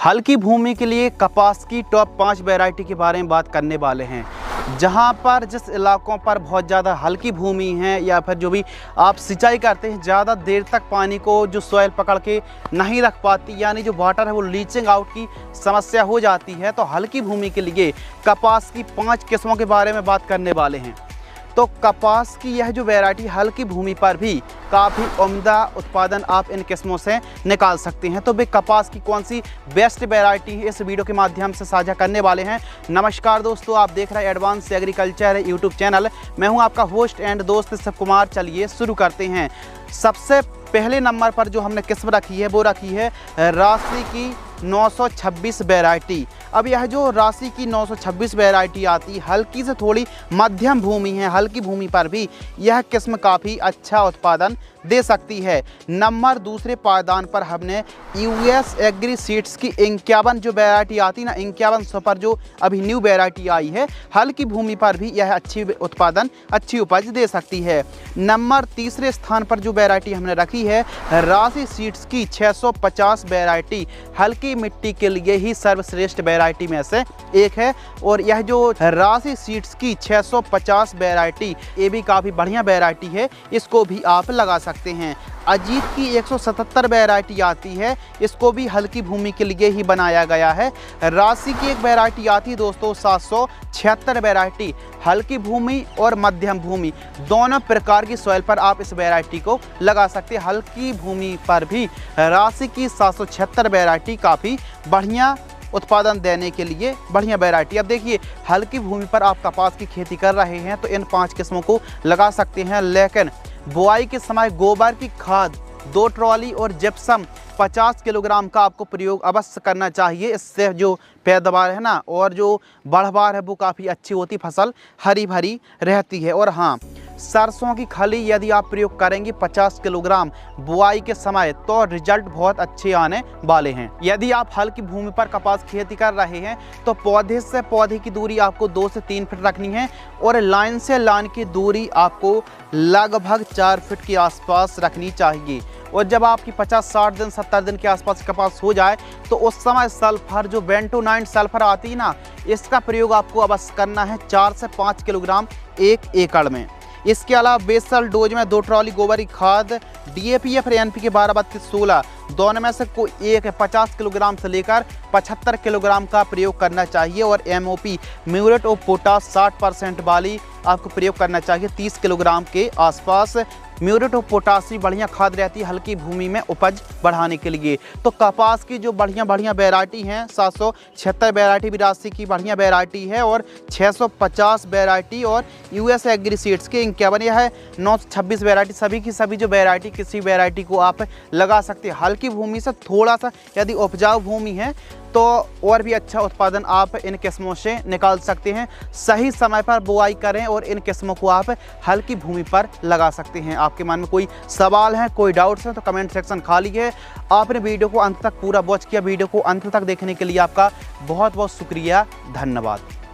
हल्की भूमि के लिए कपास की टॉप 5 वैरायटी के बारे में बात करने वाले हैं। जहां पर जिस इलाकों पर बहुत ज़्यादा हल्की भूमि है या फिर जो भी आप सिंचाई करते हैं, ज़्यादा देर तक पानी को जो सॉइल पकड़ के नहीं रख पाती, यानी जो वाटर है वो लीचिंग आउट की समस्या हो जाती है, तो हल्की भूमि के लिए कपास की 5 किस्मों के बारे में बात करने वाले हैं। तो कपास की यह जो वैरायटी हल्की भूमि पर भी काफ़ी उम्दा उत्पादन आप इन किस्मों से निकाल सकते हैं। तो वे कपास की कौन सी बेस्ट वैरायटी है, इस वीडियो के माध्यम से साझा करने वाले हैं। नमस्कार दोस्तों, आप देख रहे हैं एडवांस एग्रीकल्चर यूट्यूब चैनल। मैं हूं आपका होस्ट एंड दोस्त शिव कुमार। चलिए शुरू करते हैं। सबसे पहले नंबर पर जो हमने किस्म रखी है वो रखी है राशि की 926 वैरायटी। अब यह जो राशि की 926 वैरायटी आती, हल्की से थोड़ी मध्यम भूमि है, हल्की भूमि पर भी यह किस्म काफ़ी अच्छा उत्पादन दे सकती है। नंबर दूसरे पायदान पर हमने यूएस एग्री सीड्स की 51 जो वैरायटी आती ना, 51 सुपर जो अभी न्यू वैरायटी आई है, हल्की भूमि पर भी यह अच्छी उत्पादन, अच्छी उपज दे सकती है। नंबर तीसरे स्थान पर जो वैरायटी हमने रखी है राशि सीड्स की 650 वैरायटी, हल्की मिट्टी के लिए ही सर्वश्रेष्ठ वैरायटी में से एक है। और यह जो राशि सीड्स की 650 वैरायटी, ये भी काफ़ी बढ़िया वैरायटी है, इसको भी आप लगा सकते हैं। अजीत की 177 वैरायटी आती है, इसको भी हल्की भूमि के लिए ही बनाया गया है। राशि की एक वैरायटी आती है दोस्तों 776 वैरायटी, हल्की भूमि और मध्यम भूमि दोनों प्रकार की सॉइल पर आप इस वैरायटी को लगा सकते हैं। हल्की भूमि पर भी राशि की 776 वैरायटी काफ़ी बढ़िया उत्पादन देने के लिए बढ़िया वैरायटी। अब देखिए, हल्की भूमि पर आप कपास की खेती कर रहे हैं तो इन 5 किस्मों को लगा सकते हैं, लेकिन बुआई के समय गोबर की खाद 2 ट्रॉली और जिप्सम 50 किलोग्राम का आपको प्रयोग अवश्य करना चाहिए। इससे जो पैदावार है ना और जो बढ़वार है वो काफ़ी अच्छी होती, फसल हरी भरी रहती है। और हाँ, सरसों की खली यदि आप प्रयोग करेंगे 50 किलोग्राम बुआई के समय, तो रिजल्ट बहुत अच्छे आने वाले हैं। यदि आप हल्की भूमि पर कपास खेती कर रहे हैं तो पौधे से पौधे की दूरी आपको 2 से 3 फीट रखनी है और लाइन से लाइन की दूरी आपको लगभग 4 फीट के आसपास रखनी चाहिए। और जब आपकी 50-60 दिन 70 दिन के आसपास कपास हो जाए तो उस समय सल्फर जो बेंटोनाइन सल्फर आती है ना, इसका प्रयोग आपको अवश्य करना है 4 से 5 किलोग्राम 1 एकड़ में। इसके अलावा बेसल डोज में 2 ट्रॉली गोबर की खाद, डीएपी या फिर एनपीके 12-32-16 दोनों में से कोई एक है 50 किलोग्राम से लेकर 75 किलोग्राम का प्रयोग करना चाहिए। और एमओपी म्यूरेट ऑफ पोटाश 60% वाली आपको प्रयोग करना चाहिए 30 किलोग्राम के आसपास। म्यूरेट ऑफ पोटाश बढ़िया खाद रहती है हल्की भूमि में उपज बढ़ाने के लिए। तो कपास की जो बढ़िया वैरायटी हैं, 776 वैरायटी भी राशि की बढ़िया वैरायटी है और 650 वैरायटी और यूएस एग्री सीड्स के 51 है 926 वैरायटी। सभी की सभी जो वैरायटी, किसी वैरायटी को आप लगा सकते हैं। हल्की भूमि से थोड़ा सा यदि उपजाऊ भूमि है तो और भी अच्छा उत्पादन आप इन किस्मों से निकाल सकते हैं। सही समय पर बुआई करें और इन किस्मों को आप हल्की भूमि पर लगा सकते हैं। आपके मन में कोई सवाल है, कोई डाउट्स हैं तो कमेंट सेक्शन खाली है। आपने वीडियो को अंत तक पूरा वॉच किया, वीडियो को अंत तक देखने के लिए आपका बहुत बहुत शुक्रिया, धन्यवाद।